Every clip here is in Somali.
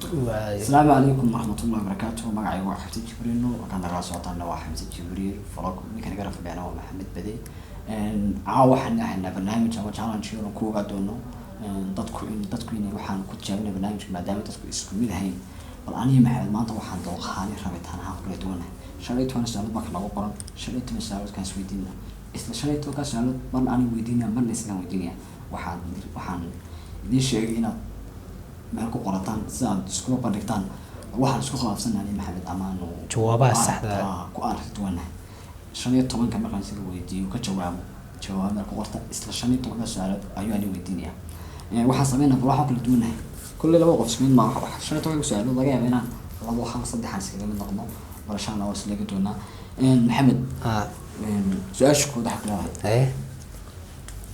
السلام عليكم ورحمة الله وبركاته. معي واحد جبريل وكان راس وطننا واحد جبريل فلوك ممكن نقرأ في بينه ومحمد بدي عاوحنا إحنا برنامج أو challenge يوم كوجا دونه dadku inay waxaan ku jawaabna barnaamijka maadaama dadku isku mid ahayn bal aniga maxay maanta waxaan dooqaani rabitaan ahaan kula duwanay shalay toona su'aal baa lagu qoran shalay toona su'aal kan isweydiina isla shalay toona ka su'aal marna aniga weydiinaya marna isla weydiinaya waxaan idin sheegay inaad meel ku qorataan si aad isku bandhigtaan waxaan isku khilaafsanahay maxamed amaan oo jawaabaha saxda ku arki duwanay shalay tobanka markaan sida weydiiyo ka jawaab meel ku qorta isla shalay toona su'aal ayuu ani weydiinaya waxaan sameynaa bal waxaan kala duwanahay kulli laba qof ismid ma wax shan toban su'aalo laga yaabaa inaan laba waxaan saddex iskaga mid noqdo barashaan oo isla ga doonaa maxamed su'aasha ku dhax leeyahay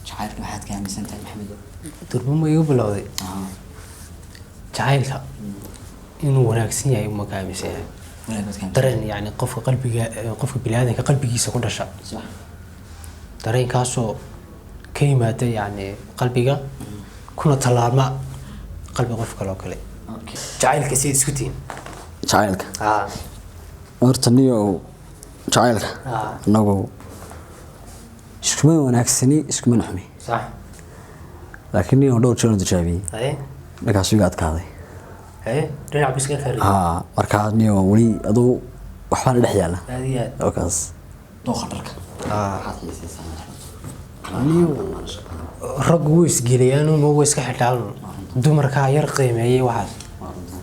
jacaylka waxaad ka aaminsan tahay maxamed durba ma igu bilowday jacaylka inuu wanaagsan yahay uma ka aaminsan yahay dareen yani qofka bini'aadanka qalbigiisa ku dhasha sax dareenkaasoo ka yimaada yani qalbiga kuna talaama qalbi qof kale oo kale jacaylka si isku tiin jacaylka horta niyo jacaylka anagu iskuma wanaagsani iskuma naxmi sax laakiin niyo dhowr jeer tijaabiyay markaas iga adkaaday dhinac biska khari markaa niyo wali aduu waxba la dhex yaala aadiyaad okaas dooqa dharka niyo rag way isgeliyaan oo way iska xidhaan dumarka yar qiimeeyay waxaas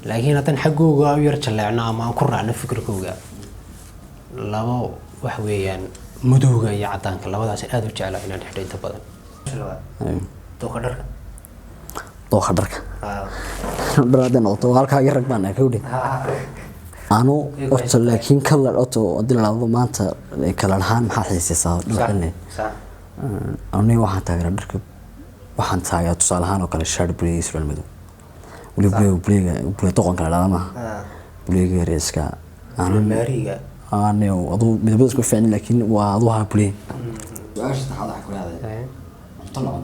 laakiin hadan xagooga u yar jaleecno ama aan ku raacno fikirkooga labo wax weeyaan mudooga iyo cadaanka labadaas aad u jecel inaan xidho inta badan dooqa dharka dharada noqdo halka yar rag baan ka wadi aanu orto laakiin kala orto dilalaado maanta kala lahaan maxaa xiisaysaa dhulkane aniga waxaan taageeraa dharka waxaan taageeraa tusaale ahaan oo kale shirt blue Israel madow blue toqon kala lama blue reeska aanu mariga aanu adu midabada isku fiicnaa laakiin waa adu ha blue su'aasha taxada ku leedahay talaba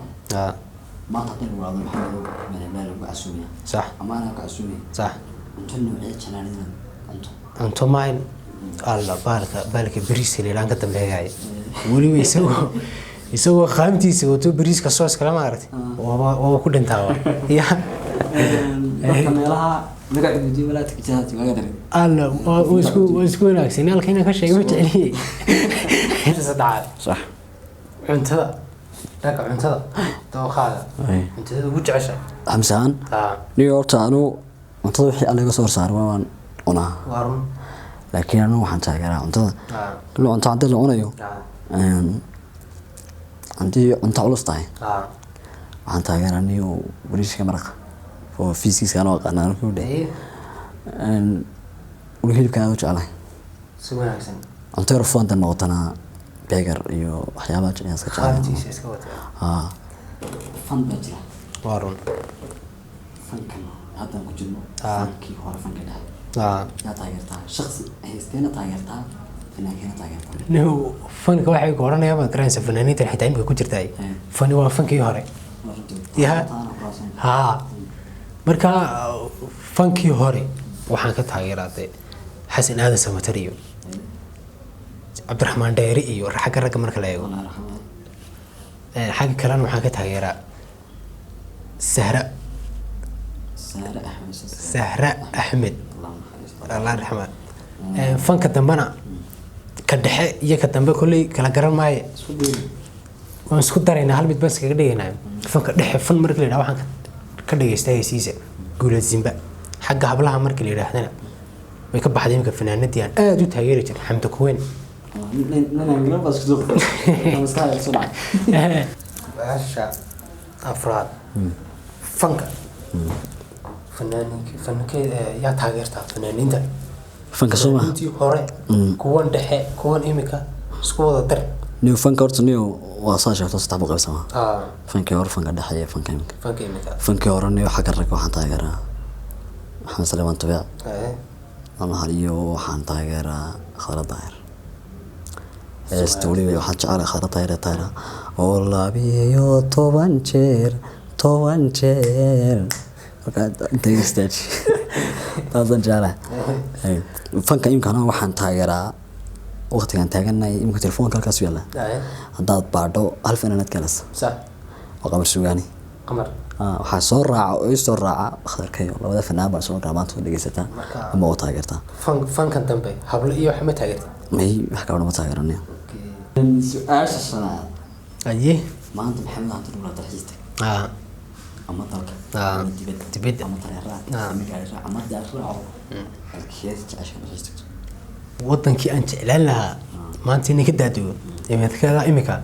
ما تطلع ولا محمد من المال وعسومي صح أما أنا كعسومي صح أنتم نوعية شنانين أنتم ماين الله بالك بريس اللي لان قدم بهاي ولي يسوي خامتي يسوي تو بريس كسوس كلام عرفت وهو كل انتهى يا كملها نقعد بدي ولا تكتاتي ما قدر الله واسكو ناكسين الحين كشيء وتعلي صح عنتها ركع عنتها توخاله عنتها وجعشه حمسان نيويورك أنا عنتها وحي الله يقصر صار وان أنا وارم لكن أنا waxaan taageeraa cuntada loo cunto hadda la cunayo antii cunto culus tahay waxaan taageeraa niyo bariiska maraqa oo fiisiska aan aqaan ku dhahay wali hilibka aad u jeclahay si wanaagsan cunto rafaan noqotana beegar iyo waxyaabaha jecel iska qaabtiisa iska wata fan bajira waarun fankan hadda ku jirno fankii hore fanka dhahay yaa taageertaa shakhsi haysteena taageertaa finaankeena taageertaa no fanka waxay ku oranayaan ma garanaysa fanaaniinta xitaa imika ku jirtay fani waa fankii hore ha marka fankii hore waxaan ka taageeraday xasan aadan samatar iyo cabdiraxmaan dheeri iyo xagga ragga marka la eego xagga kalena waxaan ka taageeraa sahra axmed الله يرحمه فنك دمبنا كدحه iyo ka dambe kulay kala garan maaye waan isku darayna hal mid bas kaga dhigayna fanka dhexe fan markii la yiraahdo waxaan ka dhageystay heysiisa guulad Zimba xagga hablaha markii la yiraahdana way ka baxday imka fanaanadii aan aad u taageeri jiray xamda kuween nana ngala bas ku maskaxda soo dhacay baasha afraad fanka فنانك يا تاجرتا فنانينتا فنك سوما انتي هوري كوان دحه كوان إيميكا اسكو ودا در نيو فنك horta niyo waa saasha horta saddex boqol sama fanka hore fanka dhaxaya fanka إيميكا fanka hore niyo xagga rag waxaan taageeraa Maxamed Salman Tabiic ama hariyo waxaan taageeraa Khalid Daahir story waxaan jecelahay Khalid Daahir oo laabiyo 10 jeer marka inta istaaj taasan jeclahay fanka imkana waxaan taageeraa waqtigan taaganay imka telefoonka halkaas yaala haddaad baadho hal fanaanad galaysa صح waa Qamar Suugaani قمر waxaa soo raaca oo soo raaca akhtarkayo labada fanaan baa soo dhamaantood dhageysataa ama oo taageertaa fankan dambe hablo iyo waxa ma taageerta may wax kale ma taageeranayo su'aasha shanaad aye maanta maxamed hadda uu la tarxiistay ama dalka dibadda ama tareeraad ama gaariga ama daarraaco halkeed jecesha tarxiistay wadankii aan jeclaan lahaa maanta inay ka daadego imadkada imika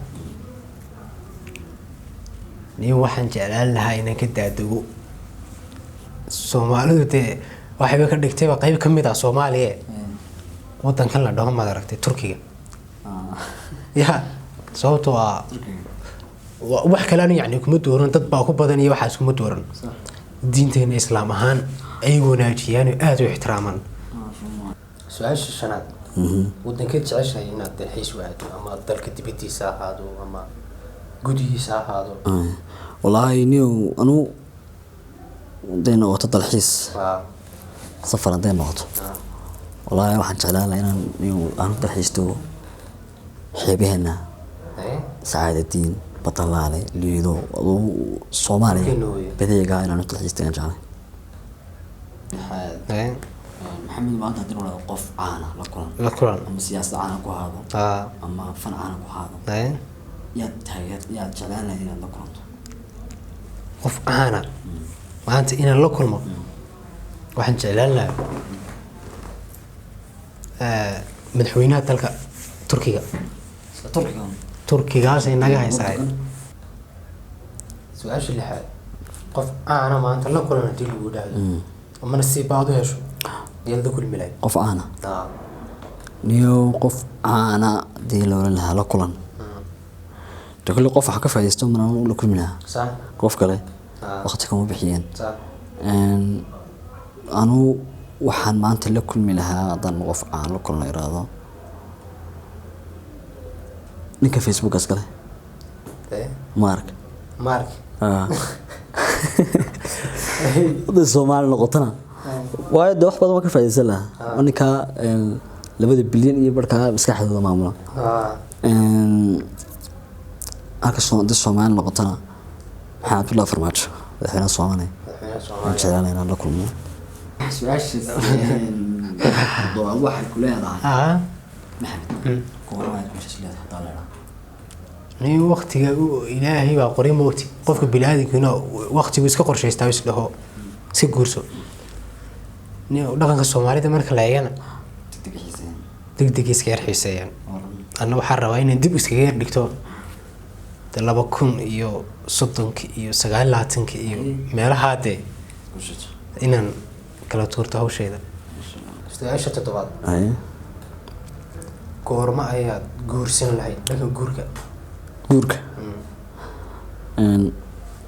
ni waxaan jeclaan lahaa inaan ka daadego Soomaalidu dee waxay ka dhigtay qayb ka mid ah Soomaaliya wadankan la dhaho maad aragtay Turkiga ya sababtoo ah wax kale aan yani kuma dooran dad baa ku badan iyo waxaas kuma dooran diinteena islaam ahaan ay wanaajiyaan oo aad u ixtiraamaan su'aasha shanaad wadanka jeceshay inaad dalxiis waado ama dalka dibadiisa ahaado ama gudihiisa ahaado wallahi niyo anu deena wata dalxiis safar aan deena wato wallahi waxaan jeclaan lahaa inaan niyo aan dalxiisto xeebaheena saadadiin batalaale liido Soomaaliya badeega inaan dalxiisto aan jeclaan محمد ما أنت تقول قف عانا لكلان أما سياسة عانا كهذا أما فن عانا كهذا يا تهيئ يا جلالة هنا لكلان قف عانا ما أنت هنا لكلان واحد جلالة مدحوينات تلك تركيا تركيا زي نجاح سعيد سؤال اللي حال قف عانا ما أنت لكلان تيجي وده أما نسيب بعضه يشو يلدو كل ملاي قف عانا نيو قف عانا دي لو لها لكلان تقول لي قف حكى فايستو من أقول لكل منها صح قف كله وقتكم بحيين صح أنا وحن ما أنت لكل منها ضن قف عانا لكل إرادة نك فيسبوك أسكله مارك هذا الصومال نقطنا وايد wax badan ka faa'iideysan lahaa ninka 2 bilyan iyo barka maskaxdooda maamula aka Soomaali noqotana maxaa Abdullah Farmaajo madaxweynaha Soomaaliya jeclaan la kulmo su'aasha waxa ku leedahay maxamed koorma ku shaqeeyaa hadalada ni waqtiga Ilaahay baa qoray mooti qofka bilaadikuna waqtigu iska qorsheystaa is dhaho si guurso ni dhaqanka Soomaalida marka la eegana degdeg iska yar xiiseeyaan anna waxaan rabaa inaan dib iskaga yar dhigto 2000 iyo 30 iyo 29 iyo meelaha hadee inaan kala tuurto hawsheeda su'aasha toddobaad goorma ayaad guursan lahayd dhanka guurka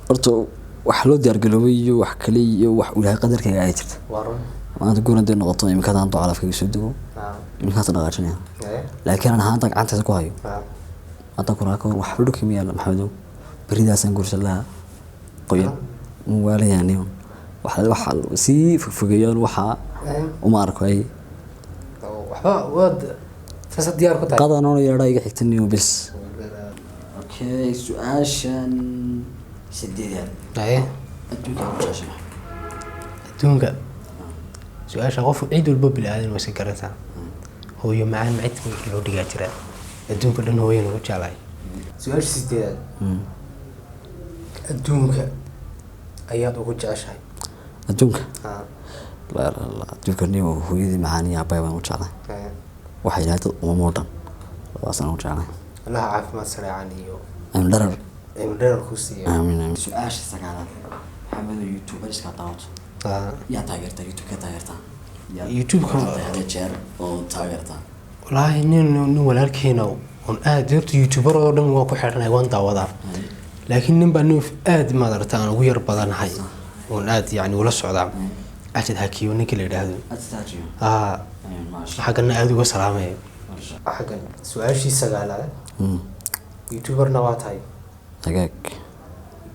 horta wax loo diyaar garoobay iyo wax kale iyo wax Ilaahay qadarkayga ay jirto maanta guurada noqoto imka daan ducada kaga soo dugo imka tan dhaqaajinaya laakiin aan haanta gacanta ku hayo hadda kuna ka wax u dhukimi yalla maxamedo bariidaasan guursan lahaa qoyan walaayani wax si fogayaan waxa uma arkay waxba wad fasa diyaar ku tahay qadan oo yara iga xigtaniyo bis okay su'aashan sideedad adduunka su'aasha qof cid walba bilaadan way garantaa hooyo macaan cid loo dhigaa jira adduunka dhan hooyo lagu jeclay su'aasha sideedad adduunka ayaad ugu jeceshahay adduunka la adduunka niyo hooyadii macaan iyo aabay baan u jeclay waxay ilaahay uma moodan waasan u jeclay Allah caafimaad sareecan iyo dharar ku siiyo amiin su'aasha sagaalaad maxamed YouTube iska taabto يا تاجرتا يوتيوب كتاجرتا يوتيوب هذا شير أو تاجرتا والله إنه ولكن أدرت يوتيوبر ودم واقع حرنا وانت وضع لكن نبى إنه أد ما درت أنا وير بدن هاي ونأد يعني ولا صعدة أجد هكي ونكل هذا حقنا أدو وسلامة حقنا سؤال شيء سجالة يوتيوبر نوات هاي تاجك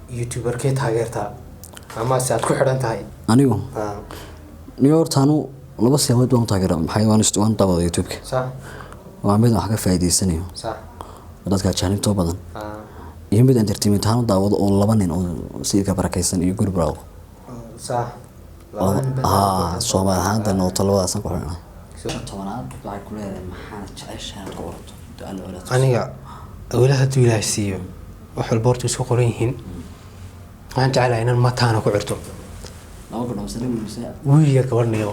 يوتيوبر كي تاجرتا أما ساعات كل حدا انتهاي أنيو New York taanu laba siyaabood baan u taageeraa maxay waan daawada YouTube-ka صح waa mid wax ka faa'iideysanayo صح dadka jaanibto badan iyo mid entertainment ahaan u daawado oo laba nin oo sidii ka barakaysan iyo guri braawo صح Soomaali ahaan dan oo talabadaas ku xirnaa tobanaad waxay ku leedahay maxaa jeceshahay ku orto aniga awlaha haduu Ilaahay siiyo wax walba horta isku qoran yihiin waxaan jeclahay inaan mataana ku cirto laba gabdhood sida wiiga gabadhniyo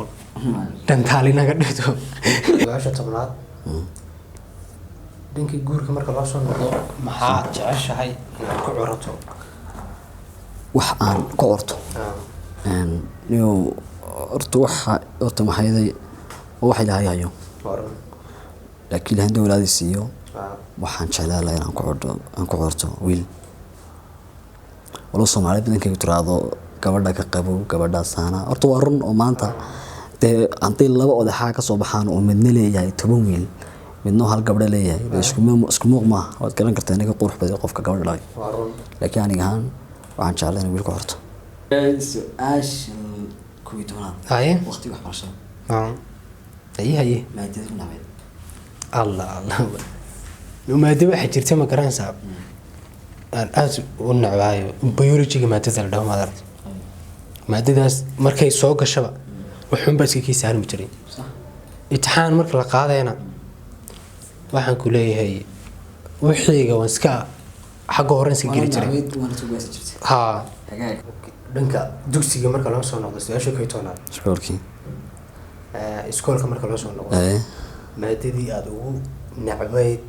dhantaalinaga dhigto gaasha tobnaad dhinkii guurka marka loo soo noqdo maxaa jeceshahay inaad ku curato wax aan ku orto niyo orto maxayday wax Ilaahay hayo laakiin Ilaahay dawladda siiyo waxaan jeclahay inaan ku orto wiil walo Soomaali badankeedu tiraado gabadha ka qabo gabadha saana horta waa run oo maanta antay laba odaxa ka soo baxaan oo midna leeyahay 10 wiil midna hal gabadha leeyahay isku muuqma waad garan kartaa inaga qurux badan qofka gabadha leh laakiin aniga ahaan waxaan jeclahay inaan wiil ku orto kuwi doonaa waqti wax barasho haye maadada ku nameed Allah maadada waxa jirta ma garanaysaa aan aad u nacbaayo biology-ga maadada la dhaho madarta maadadaas markay soo gashaba wuxuun baa iska saarmi jiray imtixaan marka la qaadayna waxaan ku leeyahay wixiiga waan iska xagga hore iska geli jiray ha dhanka dugsiga marka loo soo noqdo su'aasha kay toonaa iskoolka marka loo soo noqdo maadadii aad ugu nacbayd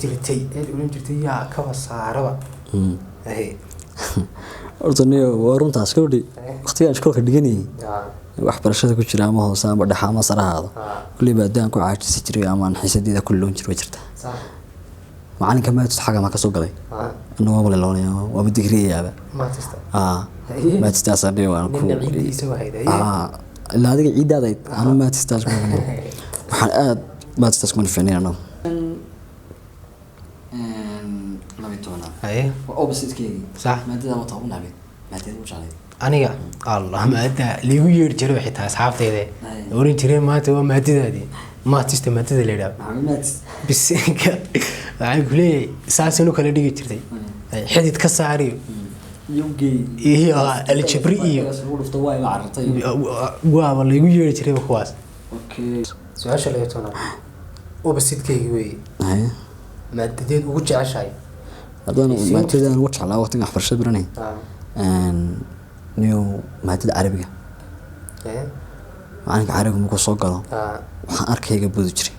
jirtay yaa kaba saaraba horta niyo waa runtaas gabadhi waqtigaan iskoolka dhiganayay wax barashada ku jira ama hoose ama dhexe ama sare ahaado kulli baadaan ku caajisi jiray ama xiisadeeda kulloon jiray jirta macalinka maadada xaga ma ka soo galay annagu waa leeloonaya waa digriyaaba maadada saadii waan ku ilaa adiga ciidaadayd anu maadada waxaan aad maadada ku fiicnaa ايه opposite كيجي صح مادة ما طابون عبيد مادة وش عليه aniga allah maada liigu yeer jiray xitaa asxaabteeda orin jiray maanta waa maadada ma tista maadada leeyahay bisinka waxaan kulay saasinu kala dhigi jirtay xidid ka saariyo iyo aljabri iyo waa liigu yeer jiray kuwaas okay su'aasha la yeetona opposite kaygi way maadadeed ugu jeceshahay hadana maadada ugu jeclaa waqtiga waxbarashada baranay niyo maadada Carabiga maalinka Carabiga markuu soo galo waxaan arkayga budi jiray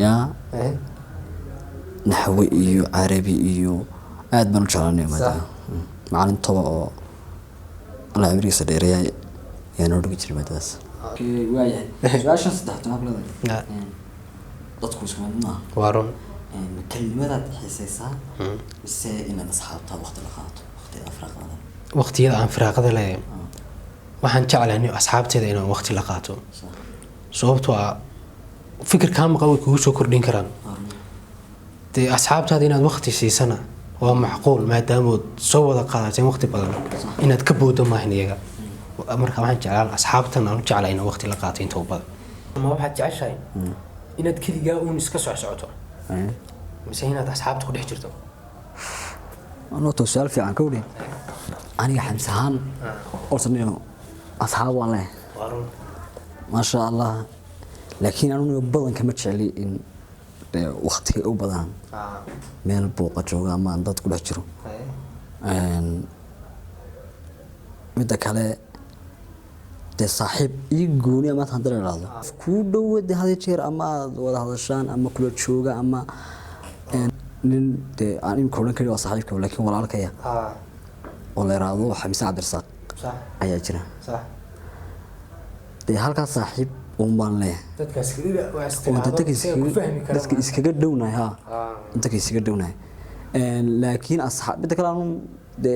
ya naxwi iyo Carabi iyo aad baan u jeclaanay maadada maalin toba oo la amriisa dheereeyay yaan u dhigi jiray maadadaas okay waayahay su'aashan saddex toban leedahay dadku isma waaron كلمات حساسة بس إن أصحابها وقت الخاط وقت الأفراغ هذا waqtiyada aan firaaqada leeyahay waxaan jeclahay in asxaabteeda inaan waqti la qaato sababtoo ah fikirka ma qabo kugu soo kordhin karaan de asxaabtaada inaad waqti siisana waa macquul maadaama soo wada qaadateen waqti badan inaad ka boodo maahan iyaga marka waxaan jeclaan asxaabtan aan jeclahay in waqti la qaato inta badan ma waxaad jeceshahay inaad kaligaa uun iska socoto mise inaad asxaabta ku dhex jirto أنا توصل في عنكودي أنا حمسان أرسلني أصحاب والله ما شاء الله لكن أنا بدن كم تشعلي إن وقتي أو بدن من البوقة جوجا ما عندك كل حجرو مدك على تصاحب يجوني ما تهدر الرازة كل دوت هذا شيء أما ولا هذا الشان أما كل جوجا أما nin de aan in koolan kaliya waa saaxiibka laakiin walaalkaya oo la yiraahdo Xamiis Cabdirsaaq sax ayaa jira sax de halka saaxiib oo baan leeyahay dadkaas kaliya waa isticmaalo dadka iskaga dhownahay dadka iskaga dhownahay laakiin asxaabta kale aan de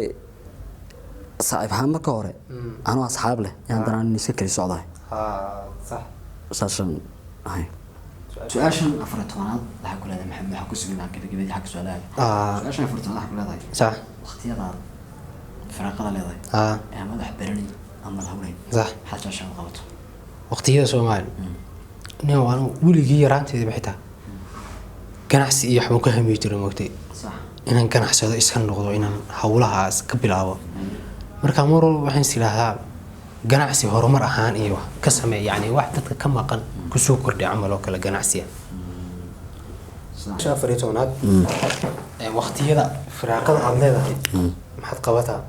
saaxiib ahaan marka hore aan asxaab leh yaan daraan iska kali socdahay sax saasan hay سؤالشان أفرطونا ده كل هذا محمد حكوا سوينا كده كده حكوا سؤالها سؤالشان أفرطونا ده كل هذا صح اختيار فراق الله هذا ما ده حبرني ama hawleyn صح xataa shaqo qabato waqtiyada Soomaali nin waan weligii yaraanteedii xitaa ganacsi iyo waxaan ka hami jiray moogtay sax inaan ganacsado iska noqdo inaan hawlahaas ka bilaabo marka mar walba waxaan silaahaa ganacsi horumar ahaan iyo ka sameey yani wax dadka ka maqan ku soo kordhay amal oo kale ganacsiga shafariitoonad waqtiyada firaaqada aad leedahay maxaad qabataa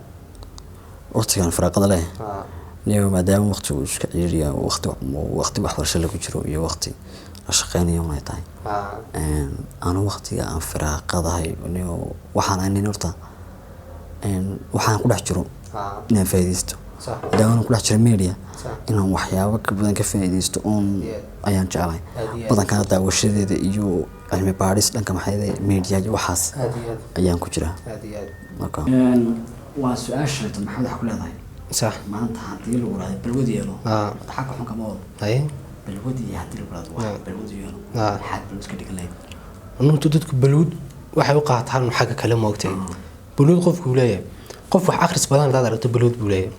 waqtigan firaaqada leh niyo maadaama waqtigu iska ciiriya waqti waxbarasho lagu jiro iyo waqti la shaqeynayo ma tahay ana waqtiga aan firaaqadahay niyo waxaan aanin horta waxaan ku dhex jiro inaan faa'iideysto daawana ku dhex jiro media inaan waxyaabo ka badan ka faa'iideysto oon ayaan jeclahay badanka daawashadeeda iyo cilmi baaris dhanka maxay media waxaas ayaan ku jiraa marka waa su'aasha maxaad wax ku leedahay صح maanta hadii lagu raado balwad yeelo xaq xun kama wado ay balwad iyo hadii lagu raado wax balwad yeelo xaq balwad ka dhigan lahayd inuu dadku balwad waxay u qaataan xagga kale moogtay balwad qofku leeyahay qof wax akhris badan dad aragto balwad buu leeyahay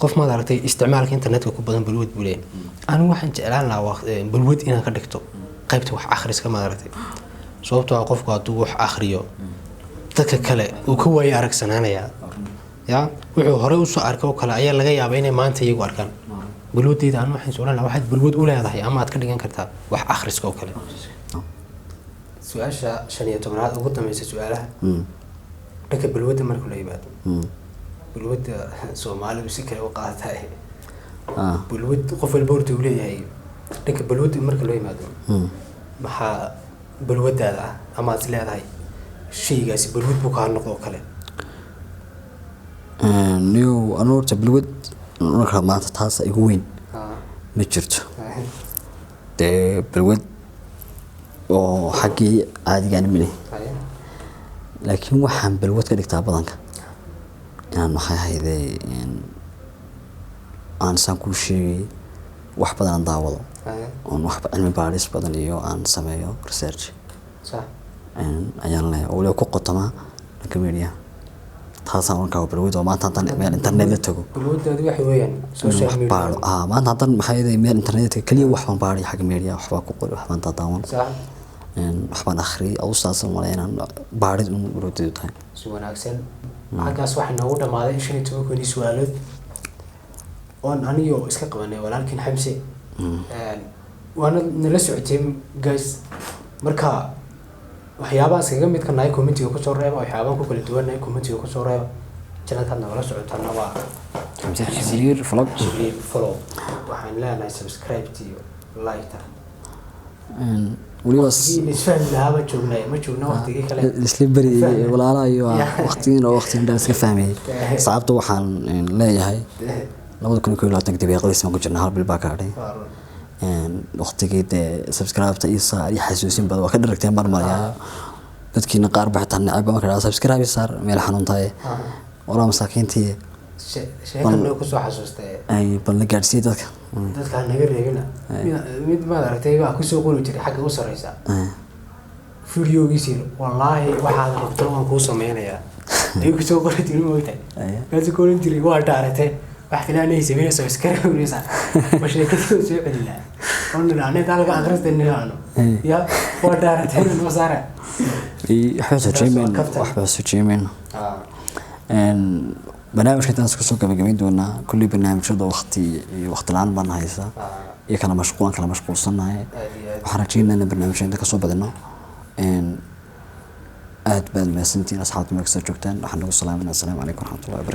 qof ma aragtay isticmaalka internetka ku badan balwad buu leeyahay anigu waxaan jeclaan lahaa balwad inaan ka dhigto qaybta wax akhriska ma aragtay sababtoo ah qofku hadduu wax akhriyo dadka kale uu ka waayay aragsanaanaya ya wuxuu hore u soo arkay oo kale ayaa laga yaabaa inay maanta iyagu arkaan balwaddeeda aan waxaan soo leeyahay waxaad balwad u leedahay ama aad ka dhigan kartaa wax akhriska oo kale su'aasha 15aad ugu dambaysa su'aalaha dhanka balwadda marka la yimaado balwadda Soomaalidu si kale u qaatay balwad qof walba uu leeyahay dhanka balwadda marka la yimaado maxaa balwaddaada ama aad leedahay shaygaasi balwad buu ka noqdo kale niyo anuurta balwad marka maanta taas igu weyn ma jirto dee balwad oo xaggii caadigaan mile laakiin waxaan balwad ka dhigtaa badanka inaan maxay ahaydee aan saan kuu sheegay wax badan aan daawado oon wax cilmi baaris badan iyo aan sameeyo research ayaan leeyahay oo ku qotamaa dhanka media taasaan markaa balwad oo maanta haddaan meel internet la tago balwaddaadu waxay weeyaan social media maanta haddaan maxay ahaydee meel internet kaliya wax baan baari xagga media waxbaa ku qori waxbaan daawan waxbaan akhri oo saasan wala inaan baarid un balwaddeedu tahay si wanaagsan xaggaas waxaa noogu dhamaaday 15 su'aalood oon aniyo iska qabanay walaalkiin Xamse waana nala socotay guys marka waxyaabaha iskaga mid ka nahay community-ga ku soo reeba waxyaabaha ku kala duwan nahay community-ga ku soo reeba channel-kan nala socotana waa Jibriil follow waxaan leenahay subscribe iyo like waliba isfahmi lahaa ma joognay ma joogna waqtigii kale isla bari walaalaha iyo waqtigiina oo waqtigan dhan iska fahmay sababta waxaan leeyahay 2022 daqiiqadiisa ma ku jirna hal bil baa ka hadhay waqtigii subscribe-ta iyo saar iyo xasuusin badan waa ka dharagteen barmaraya dadkiina qaar baxtaan nacab ma kala subscribe saar meel xanuuntaay wala masaakiintii sheekada ku soo xasuustay ay bal la gaarsiin dadka naga reebina mid ma aragtay waa ku soo qori jiray xagga u sareysa fiidiyogiisii wallahi waxaad rabto waan ku sameeynaya ay ku soo qori jiray moogtay kaasi qori jiray waa dhaaratay wax filaanay sameeyay soo iskara urisa washii ka soo celina on la ne dalka akhristan nilano ya waa dhaaratay ma saara waxba soo jeemen barnaamijka intaan isku soo gabagabayn doonaa kulli barnaamijyada waqti laan baan haysaa iyo kala mashquulsanahay waxaan rajaynaynaa barnaamijyada ka soo badino aad baad mahadsantihiin asxaabta meesha joogtaan waxaan ugu salaaminaa assalaamu calaykum waraxmatullaahi wabarakaatuh